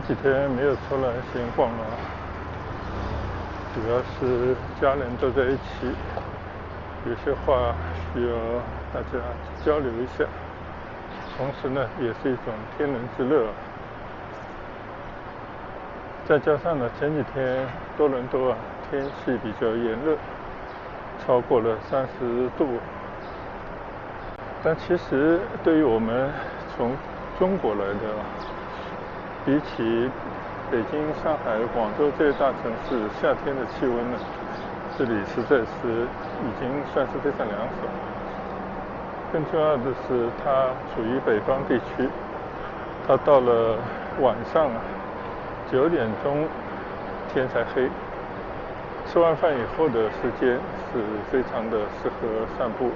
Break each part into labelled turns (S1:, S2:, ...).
S1: 几天没有出来闲逛了，主要是家人都在一起，有些话需要大家交流一下，同时呢也是一种天伦之乐。再加上呢前几天多伦多天气比较炎热，超过了30度，但其实对于我们从中国来的，比起北京、上海、广州这些大城市夏天的气温呢，这里实在是已经算是非常凉爽。更重要的是它处于北方地区，它到了晚上9点钟天才黑，吃完饭以后的时间是非常的适合散步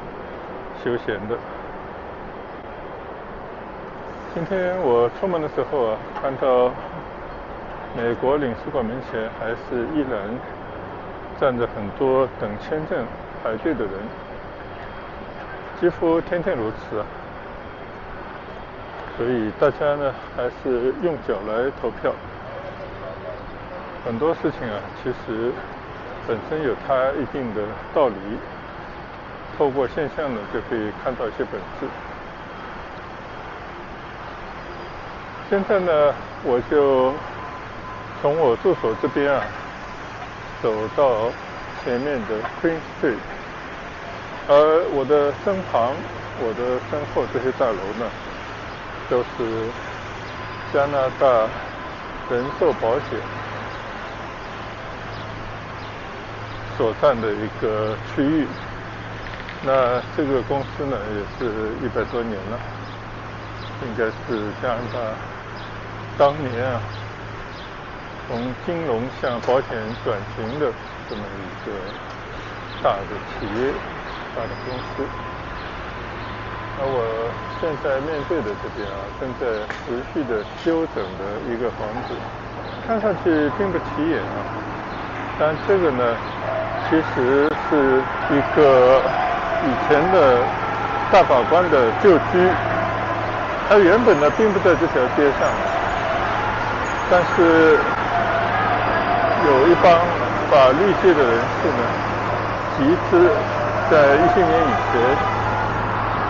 S1: 休闲的。今天我出门的时候看到美国领事馆门前还是依然站着很多等签证排队的人，几乎天天如此。所以大家呢还是用脚来投票。很多事情其实本身有它一定的道理，透过现象呢就可以看到一些本质。现在呢我就从我住所这边走到前面的 Queen Street， 而我的身旁、我的身后这些大楼呢，都是加拿大人寿保险所占的一个区域。那这个公司呢也是100多年了，应该是加拿大当年从金融向保险转型的这么一个大的企业、大的公司。而我现在面对的这边正在持续的修整的一个房子，看上去并不起眼但这个呢其实是一个以前的大法官的旧居，它原本呢并不在这条街上，但是有一帮法律界的人士呢集资在一些年以前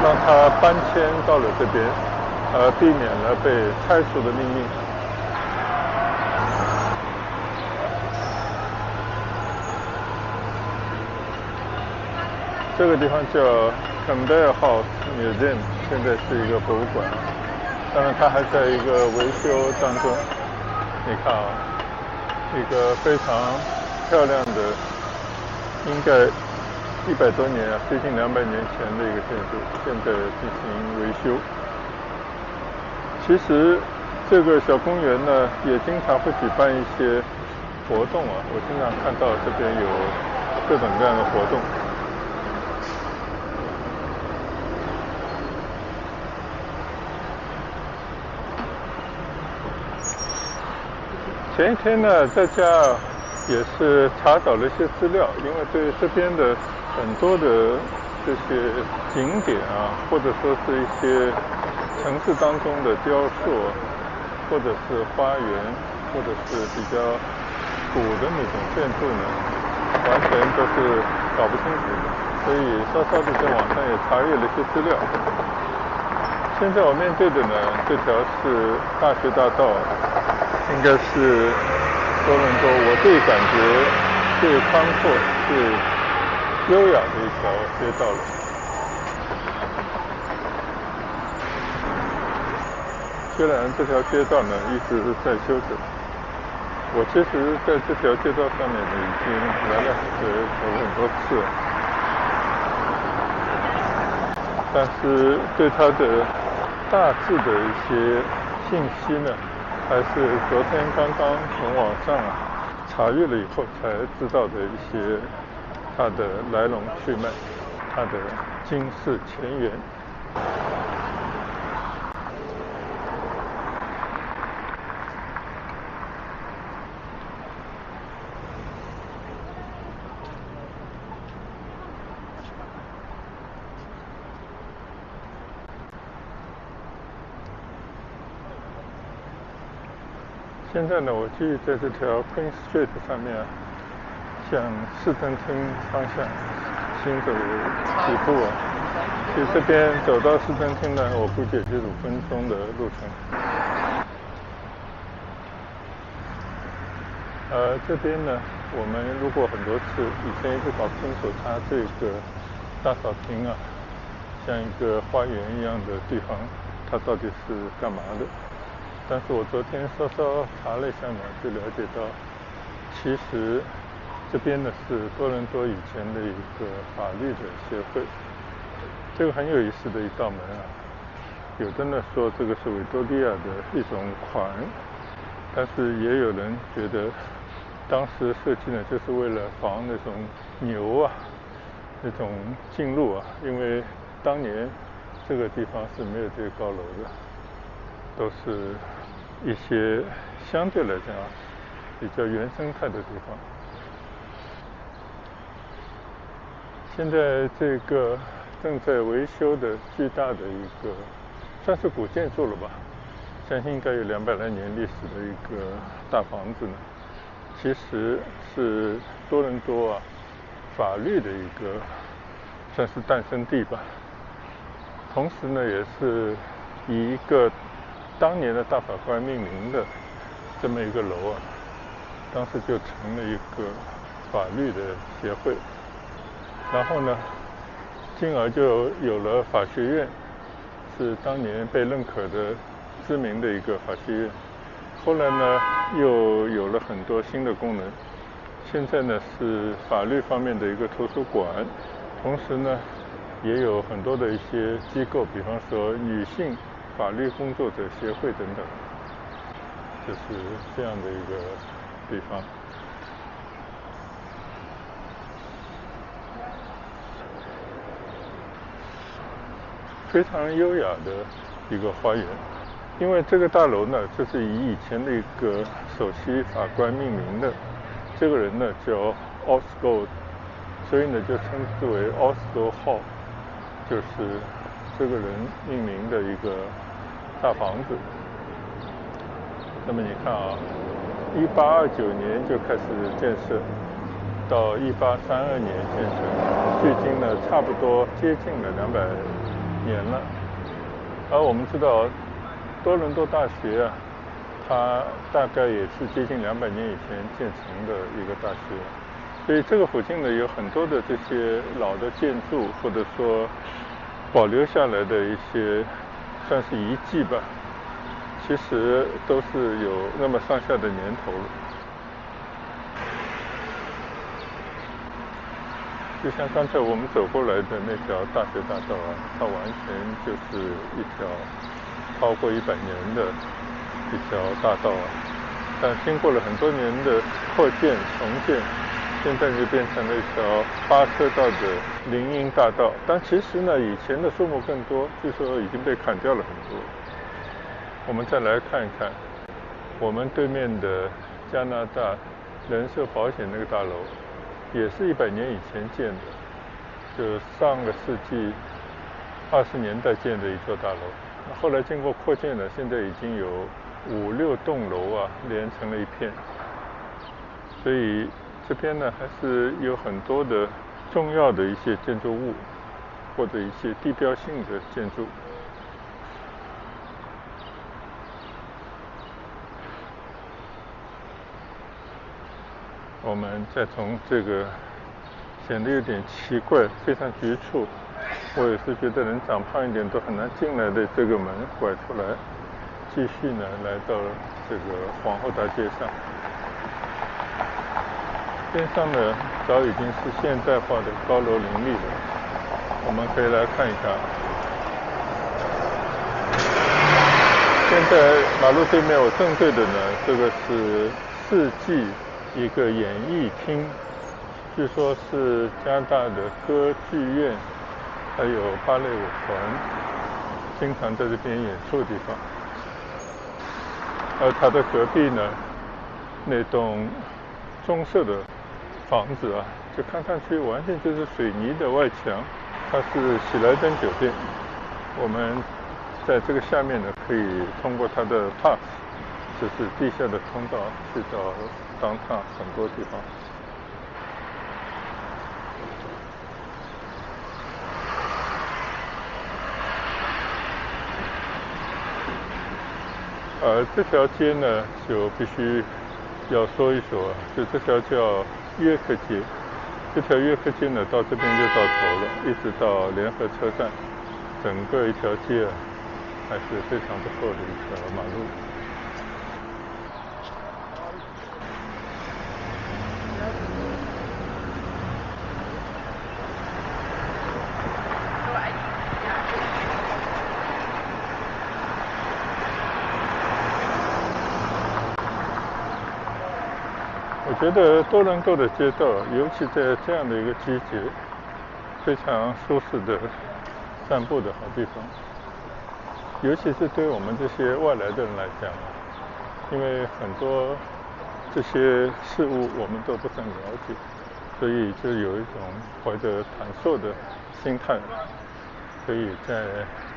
S1: 让他搬迁到了这边，而避免了被拆除的命运。这个地方叫 Campbell House Museum， 现在是一个博物馆，当然它还在一个维修当中。你看一个非常漂亮的，应该100多年接近200年前的一个建筑，现在进行维修。其实这个小公园呢也经常会举办一些活动我经常看到这边有各种各样的活动。前一天呢在家也是查找了一些资料，因为对这边的很多的这些景点或者说是一些城市当中的雕塑，或者是花园，或者是比较古的那种建筑呢，完全都是搞不清楚的，所以稍稍的在网上也查阅了一些资料。现在我面对的呢这条是大学大道，应该是多伦多我自己感觉最宽阔、最优雅的一条街道了。虽然这条街道呢一直在修整，我其实在这条街道上面呢已经来来回回走了很多次，但是对它的大致的一些信息呢，还是昨天刚刚从网上查阅了以后才知道的一些它的来龙去脉，它的经世前缘。现在呢，我继续在这条 Queen Street 上面向市政厅方向行走几步其实这边走到市政厅呢，我估计也就是5分钟的路程。这边呢，我们如果很多次以前一直搞不清楚它这个大草坪像一个花园一样的地方，它到底是干嘛的？但是我昨天稍稍查了一下呢，就了解到，其实这边呢是多伦多以前的一个法律的协会。这个很有意思的一道门有的呢说这个是维多利亚的一种款，但是也有人觉得当时设计呢就是为了防那种牛那种进入因为当年这个地方是没有这些高楼的，都是一些相对来讲比较原生态的地方。现在这个正在维修的巨大的一个算是古建筑了吧，相信应该有200来年历史的一个大房子呢，其实是多伦多法律的一个算是诞生地吧。同时呢，也是以一个当年的大法官命名的这么一个楼当时就成了一个法律的协会，然后呢，进而就有了法学院，是当年被认可的知名的一个法学院。后来呢，又有了很多新的功能。现在呢，是法律方面的一个图书馆，同时呢，也有很多的一些机构，比方说女性法律工作者协会等等，就是这样的一个地方。非常优雅的一个花园，因为这个大楼呢，就是以前的一个首席法官命名的，这个人呢叫 Osgood， 所以呢就称之为 Osgood Hall， 就是这个人命名的一个大房子。那么你看1829年就开始建设，到1832年建成，距今呢差不多接近了200年了。而我们知道多伦多大学它大概也是接近200年以前建成的一个大学，所以这个附近呢有很多的这些老的建筑，或者说保留下来的一些算是遗迹吧，其实都是有那么上下的年头了。就像刚才我们走过来的那条大学大道它完全就是一条超过100年的一条大道但经过了很多年的扩建重建，现在就变成了一条8车道的林荫大道。但其实呢，以前的树木更多，据说已经被砍掉了很多。我们再来看一看我们对面的加拿大人寿保险那个大楼，也是100年以前建的，就上个世纪20年代建的一座大楼。后来经过扩建了，现在已经有5、6栋楼连成了一片。所以这边呢，还是有很多的重要的一些建筑物，或者一些地标性的建筑。我们再从这个显得有点奇怪、非常局促，我也是觉得人长胖一点都很难进来的这个门拐出来，继续呢来到这个皇后大街上。边上呢早已经是现代化的高楼林立了，我们可以来看一看。现在马路对面我正对的呢，这个是世纪一个演艺厅，据说是加拿大的歌剧院还有芭蕾舞团经常在这边演出的地方。而它的隔壁呢，那栋棕色的房子就看上去完全就是水泥的外墙，它是喜来登酒店。我们在这个下面呢，可以通过它的 pass 就是地下的通道去到downtown很多地方。这条街呢，就必须要说一说，就这条叫约克街。这条约克街呢，到这边就到头了，一直到联合车站，整个一条街还是非常不错的一条马路。我觉得多伦多的街道，尤其在这样的一个季节，非常舒适的散步的好地方。尤其是对我们这些外来的人来讲，因为很多这些事物我们都不甚了解，所以就有一种怀着探索的心态，可以在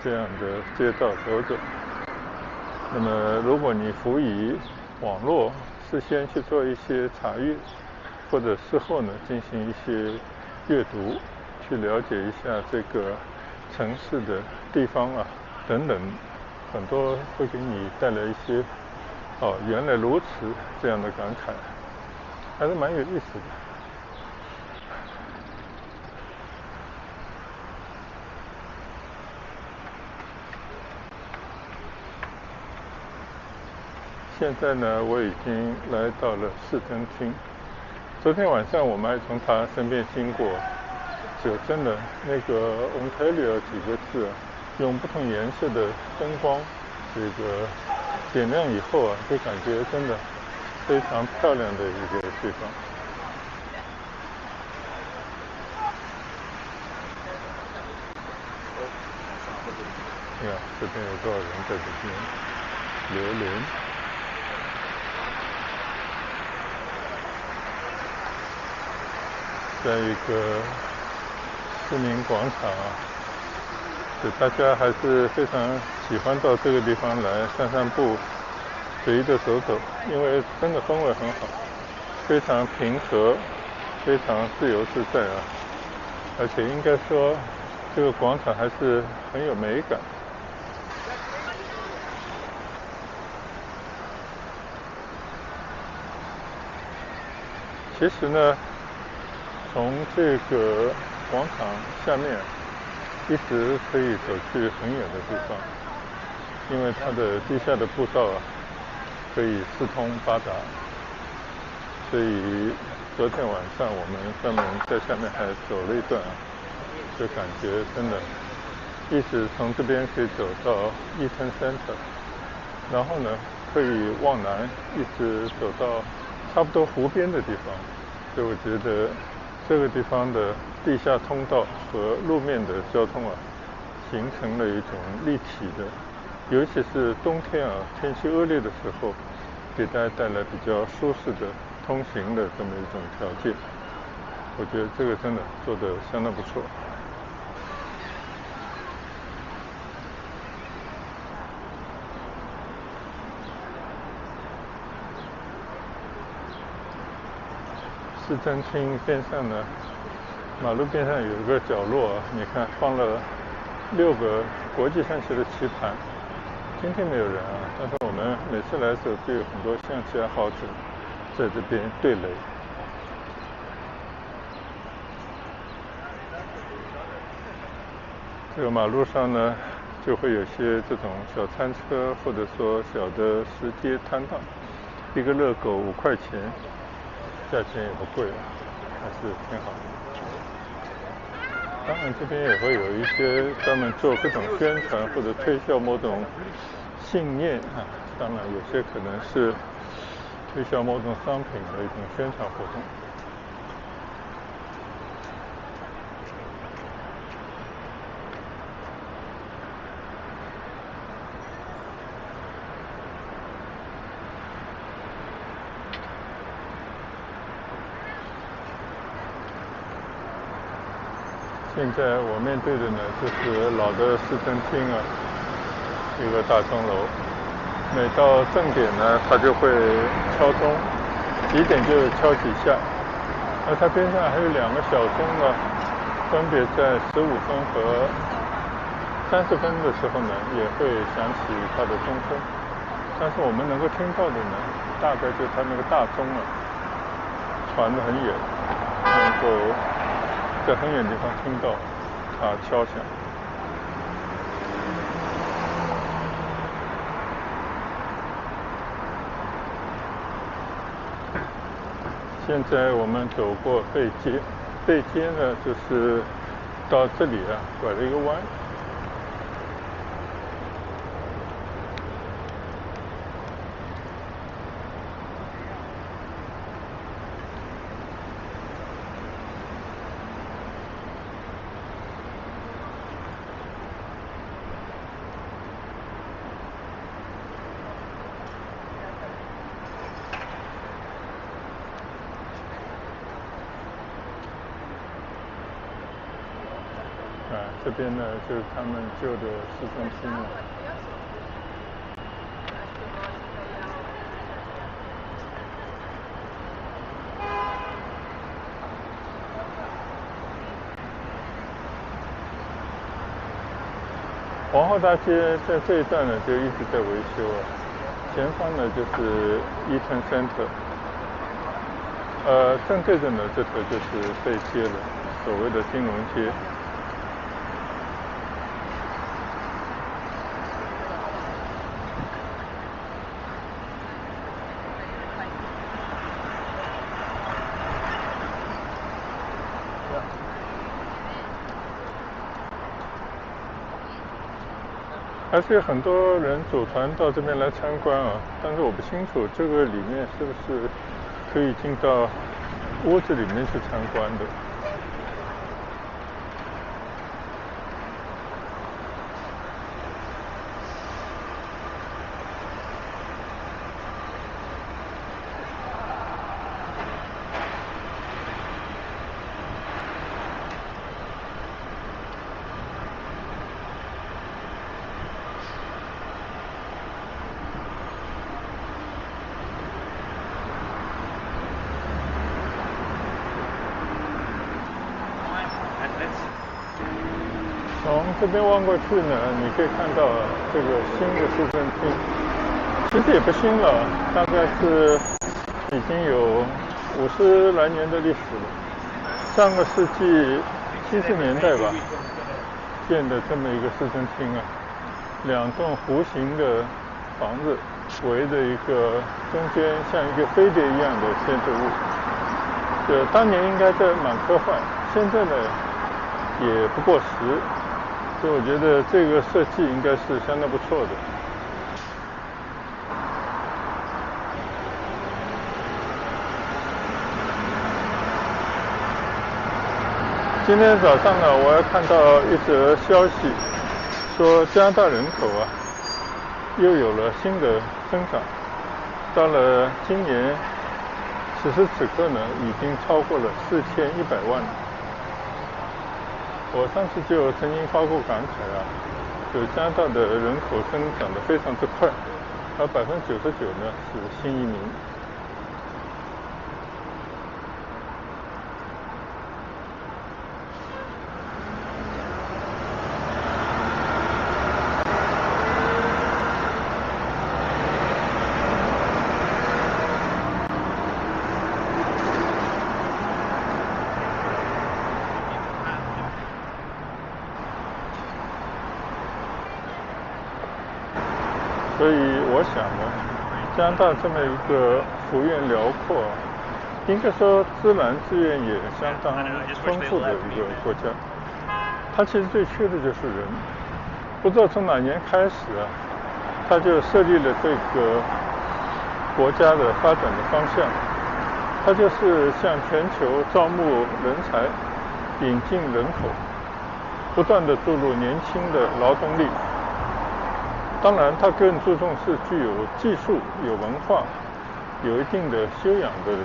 S1: 这样的街道走走。那么如果你辅以网络事先去做一些查阅，或者事后呢进行一些阅读，去了解一下这个城市的地方啊等等，很多会给你带来一些原来如此这样的感慨，还是蛮有意思的。现在呢，我已经来到了市政厅。昨天晚上我们还从他身边经过，就真的那个 Ontario 几个字用不同颜色的灯光这个点亮以后啊，就感觉真的非常漂亮的一个地方。你看这边有多少人在这边流连？在一个市民广场啊，就大家还是非常喜欢到这个地方来散散步，随意的走走，因为真的氛围很好，非常平和，非常自由自在啊，而且应该说这个广场还是很有美感。其实呢，从这个广场下面一直可以走去很远的地方，因为它的地下的步道啊可以四通八达，所以昨天晚上我们专门在下面还走了一段，就感觉真的一直从这边可以走到Eaton Center，然后呢可以往南一直走到差不多湖边的地方，所以我觉得这个地方的地下通道和路面的交通啊，形成了一种立体的，尤其是冬天啊，天气恶劣的时候，给大家带来比较舒适的通行的这么一种条件。我觉得这个真的做得相当不错。市政厅边上呢，马路边上有一个角落啊，你看放了6个国际象棋的棋盘。今天没有人啊，但是我们每次来的时候就有很多象棋爱好者在这边对垒。这个马路上呢，就会有些这种小餐车，或者说小的石阶摊档，一个热狗5块钱，价钱也不贵，还是挺好的。当然这边也会有一些专门做各种宣传或者推销某种信念啊，当然有些可能是推销某种商品的一种宣传活动。现在我面对的呢，就是老的市政厅啊，一个大钟楼。每到正点呢，它就会敲钟，几点就敲几下。而它边上还有2个小钟呢，分别在15分和30分的时候呢，也会响起它的钟声。但是我们能够听到的呢，大概就它那个大钟啊，传得很远，能够在很远地方听到它敲响。现在我们走过背街，背街呢就是到这里啊，拐了一个弯。这边呢就是他们旧的市政厅了。皇后大街在这一段呢就一直在维修啊，前方呢就是 Eaton Center， 正对着呢这头就是背街了，所谓的金融街。还是有很多人组团到这边来参观啊，但是我不清楚这个里面是不是可以进到屋子里面去参观的。从这边望过去呢，你可以看到这个新的市政厅，其实也不新了，大概是已经有50来年的历史了。上个世纪70年代吧，建的这么一个市政厅啊，2栋弧形的房子围着一个中间像一个飞碟一样的建筑物，当年应该这蛮科幻，现在呢也不过时。所以我觉得这个设计应该是相当不错的。今天早上呢，我还看到一则消息，说加拿大人口啊又有了新的增长，到了今年此时此刻呢，已经超过了4100万。我上次就曾经发过感慨啊，就加拿大的人口增长得非常之快，而99%呢是新移民。所以我想呢，加拿大这么一个幅员辽阔，应该说自然资源也相当丰富的一个国家。它其实最缺的就是人。不知道从哪年开始啊，它就设立了这个国家的发展的方向，它就是向全球招募人才，引进人口，不断的注入年轻的劳动力。当然，它更注重是具有技术、有文化、有一定的修养的人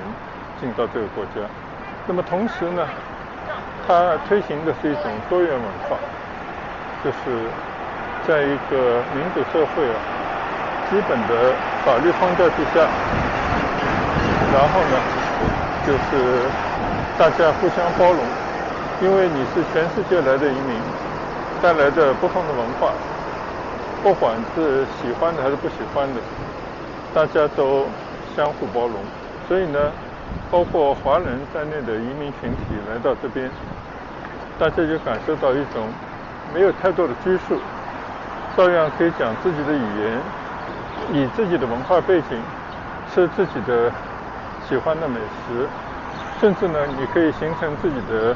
S1: 进到这个国家。那么同时呢，它推行的是一种多元文化，就是在一个民主社会啊，基本的法律框架之下，然后呢，就是大家互相包容，因为你是全世界来的移民，带来的不同的文化，不管是喜欢的还是不喜欢的，大家都相互包容。所以呢，包括华人在内的移民群体来到这边，大家就感受到一种没有太多的拘束，照样可以讲自己的语言，以自己的文化背景，吃自己的喜欢的美食，甚至呢，你可以形成自己的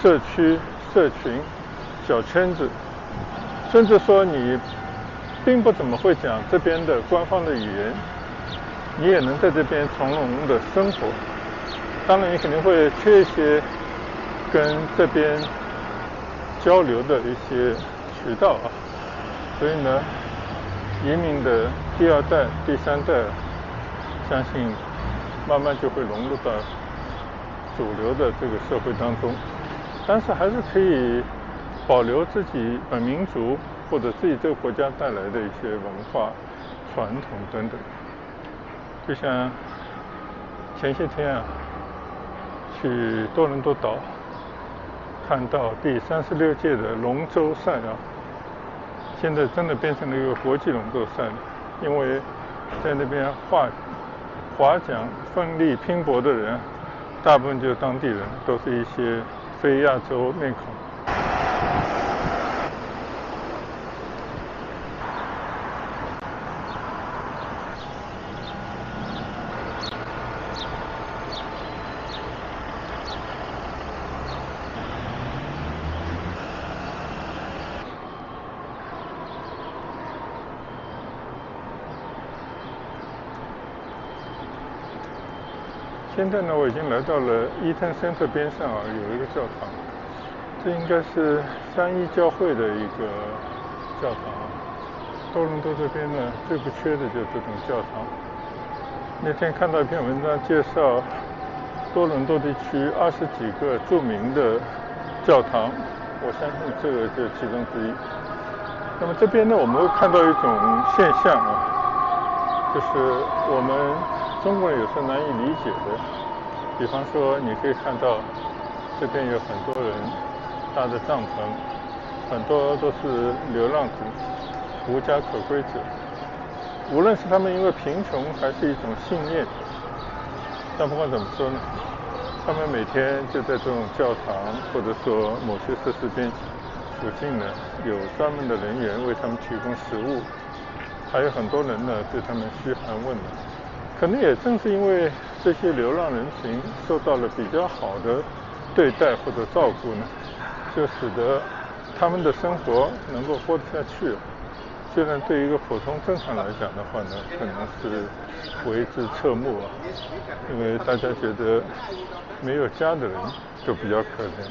S1: 社区、社群、小圈子，甚至说你并不怎么会讲这边的官方的语言，你也能在这边从容的生活。当然，你肯定会缺一些跟这边交流的一些渠道啊，所以呢，移民的第二代、第三代，相信慢慢就会融入到主流的这个社会当中，但是还是可以保留自己本民族或者自己这个国家带来的一些文化、传统等等。就像前些天啊，去多伦多岛看到第36届的龙舟赛啊，现在真的变成了一个国际龙舟赛了，因为在那边划桨奋力拼搏的人，大部分就是当地人，都是一些非亚洲面孔。现在呢，我已经来到了Eaton Center边上啊，有一个教堂，这应该是三一教会的一个教堂。多伦多这边呢，最不缺的就是这种教堂。那天看到一篇文章介绍多伦多地区20几个著名的教堂，我相信这个就是其中之一。那么这边呢，我们会看到一种现象啊，就是我们中国人有时候难以理解的，比方说你可以看到这边有很多人搭着帐篷，很多都是流浪者、无家可归者，无论是他们因为贫穷还是一种信念，但不管怎么说呢，他们每天就在这种教堂或者说某些设施边附近呢，有专门的人员为他们提供食物，还有很多人呢对他们嘘寒问暖。可能也正是因为这些流浪人群受到了比较好的对待或者照顾呢，就使得他们的生活能够过得下去。虽然对于一个普通正常来讲的话呢，可能是为之侧目啊，因为大家觉得没有家的人就比较可怜。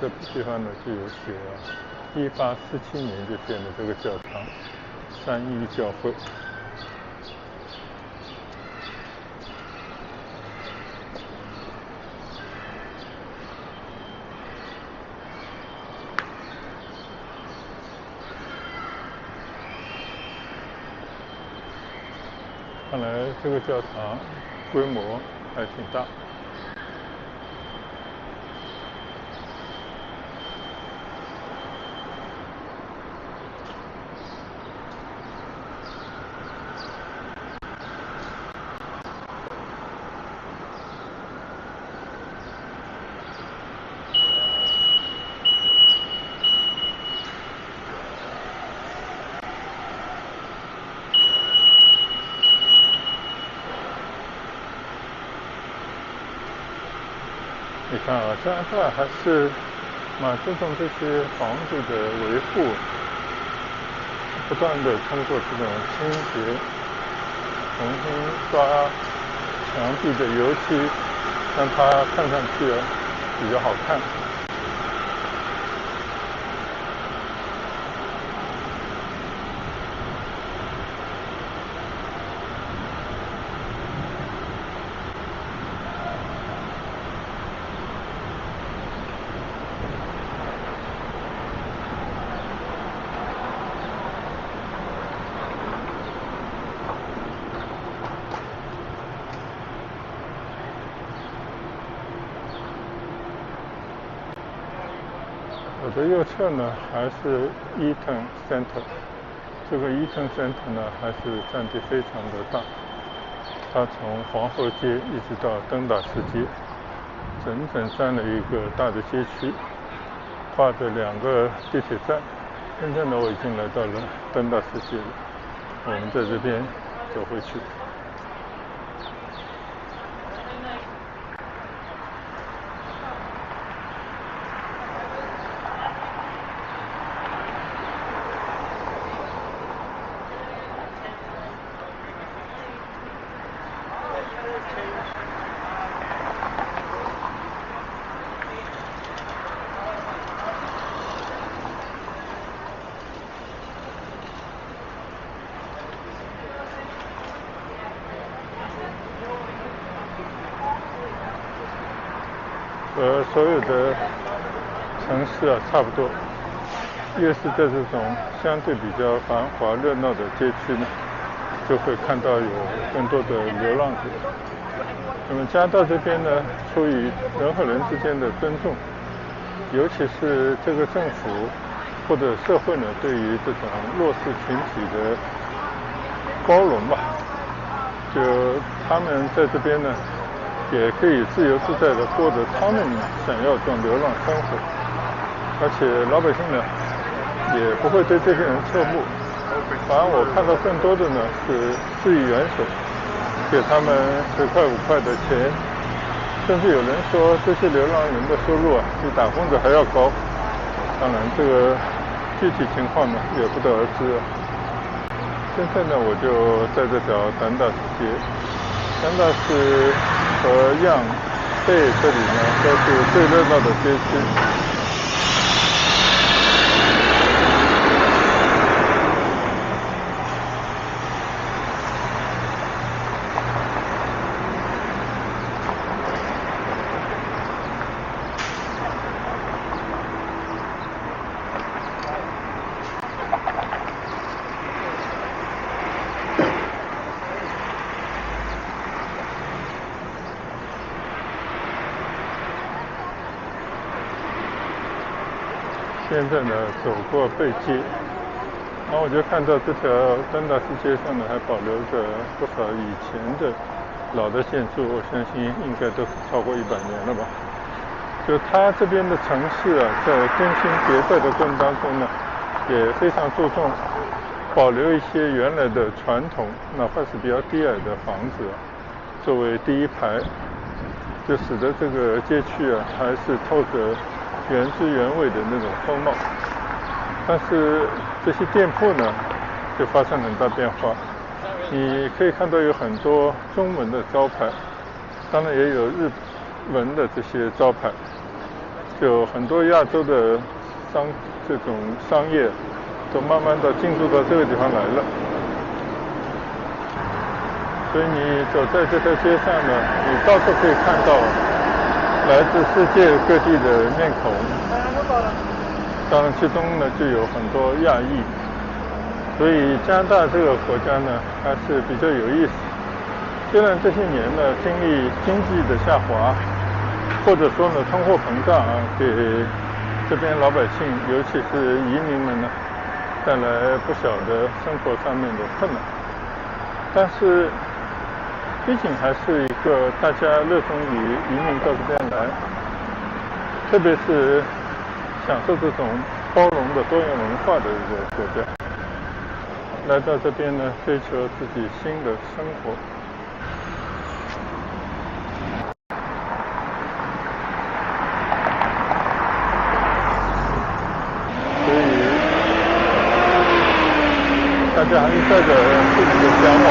S1: 这地方呢就有写1847年就建了这个教堂，三一教会。看来这个教堂规模还挺大。你看啊，加拿大还是蛮注重这些房子的维护，不断的通过这种清洁、重新刷墙壁的油漆，让它看上去比较好看。我的右侧呢还是 Eaton Center， 这个 Eaton Center 呢还是占地非常的大，它从皇后街一直到登打士街，整整占了一个大的街区，跨着2个地铁站。现在呢我已经来到了登打士街了，我们在这边走回去。和所有的城市啊差不多，越是在这种相对比较繁华热闹的街区呢，就会看到有更多的流浪者。那么加拿大这边呢，出于人和人之间的尊重，尤其是这个政府或者社会呢，对于这种弱势群体的包容吧，就他们在这边呢，也可以自由自在地过着他们想要这种流浪生活，而且老百姓呢也不会对这些人侧目，反而我看到更多的呢是施以援手，给他们10块5块的钱，甚至有人说这些流浪人的收入啊比打工者还要高，当然这个具体情况呢也不得而知。现在呢我就在这条丹达斯街，丹达斯和样贝这里呢都是最热闹的街区。现在呢走过贝街，然后我就看到这条丹达斯街上呢还保留着不少以前的老的建筑，我相信应该都是超过100年了吧。就它这边的城市啊，在更新迭代的过程当中呢，也非常注重保留一些原来的传统，哪怕是比较低矮的房子作为第一排，就使得这个街区啊还是透着原汁原味的那种风貌。但是这些店铺呢就发生很大变化，你可以看到有很多中文的招牌，当然也有日文的这些招牌，就很多亚洲的这种商业都慢慢的进驻到这个地方来了。所以你走在这条街上呢，你到处可以看到来自世界各地的面孔，当然其中呢就有很多亚裔。所以加拿大这个国家呢还是比较有意思，虽然这些年呢经历经济的下滑，或者说呢通货膨胀啊，给这边老百姓尤其是移民们呢带来不小的生活上面的困难，但是毕竟还是一个大家热衷于移民到这边来，特别是享受这种包容的多元文化的一个国家，来到这边呢追求自己新的生活。所以大家还是带着自己的向往。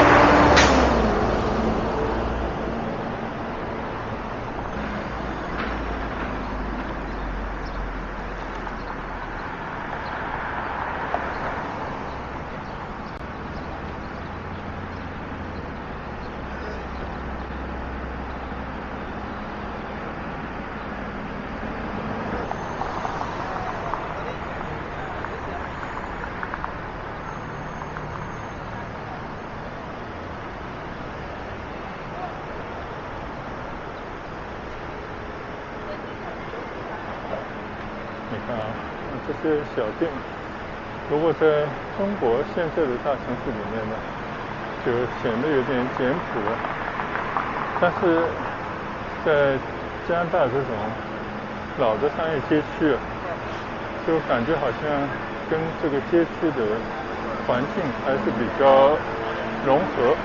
S1: 这些小店，如果在中国现在的大城市里面呢，就显得有点简朴了。但是在加拿大这种老的商业街区啊，就感觉好像跟这个街区的环境还是比较融合，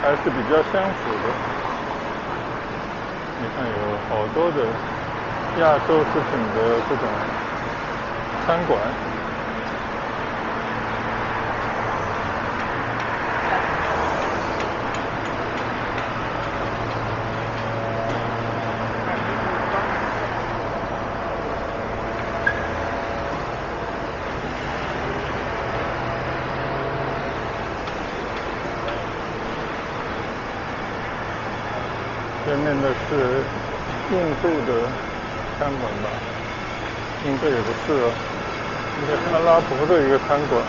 S1: 还是比较相符的。你看有好多的亚洲食品的这种餐馆，前面的是印度的餐馆吧，应该也不是哦，应该是阿拉伯的一个餐馆。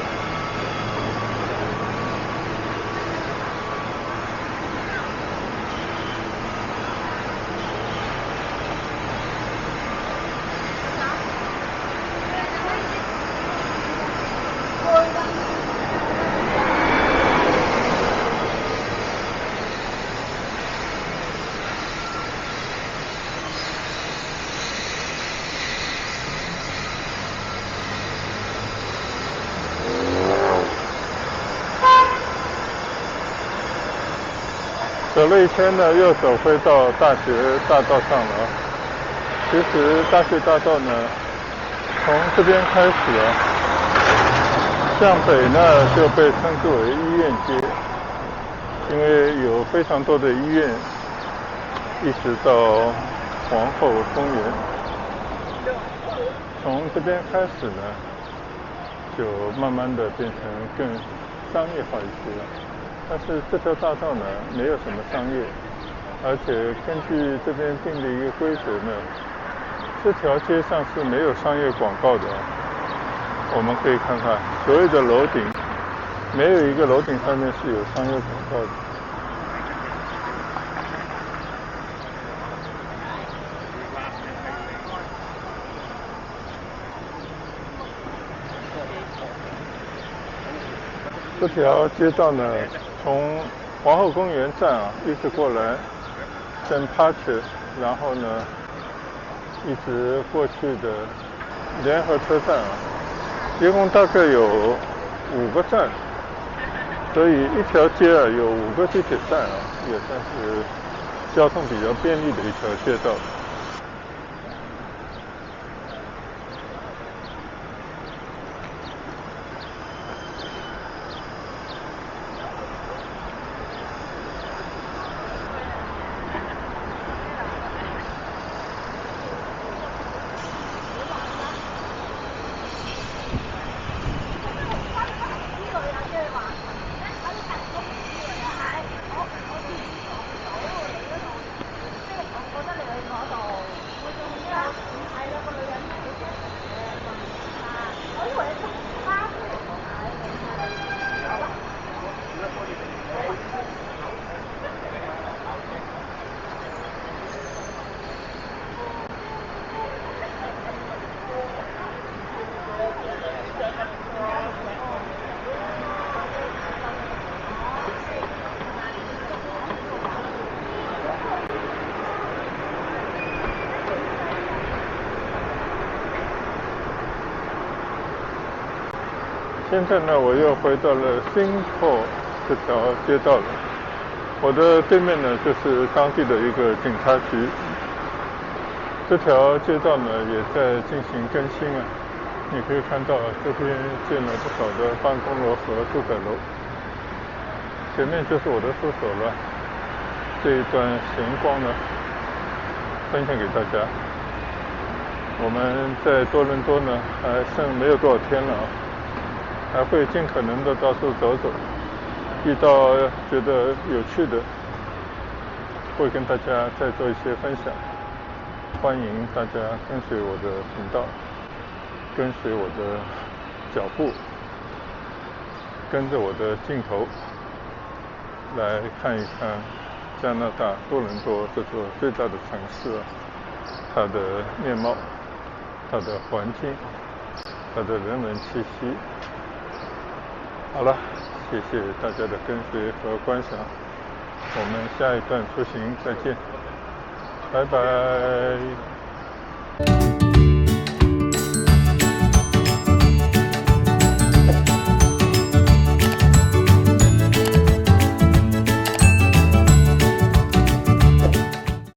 S1: 走了一圈呢，又走回到大学大道上了。其实大学大道呢，从这边开始啊，向北呢就被称之为医院街，因为有非常多的医院，一直到皇后公园。从这边开始呢，就慢慢的变成更商业化一些了。但是这条大道呢，没有什么商业，而且根据这边定的一个规则呢，这条街上是没有商业广告的。我们可以看看所有的楼顶，没有一个楼顶上面是有商业广告的。这条街道呢，从皇后公园站啊一直过来St. Patrick，然后呢一直过去的联合车站啊，一共大概有5个站，所以一条街啊有5个地铁站啊，也算是交通比较便利的一条街道。现在呢，我又回到了Simcoe这条街道了。我的对面呢，就是当地的一个警察局。这条街道呢，也在进行更新啊。你可以看到这边建了不少的办公楼和住宅楼。前面就是我的住所了。这一段闲逛呢，分享给大家。我们在多伦多呢，还剩没有多少天了啊。还会尽可能的到处走走，遇到觉得有趣的，会跟大家再做一些分享。欢迎大家跟随我的频道，跟随我的脚步，跟着我的镜头来看一看加拿大多伦多这座最大的城市它的面貌。它的环境、它的人文气息。好了，谢谢大家的跟随和观赏，我们下一段出行再见，拜拜。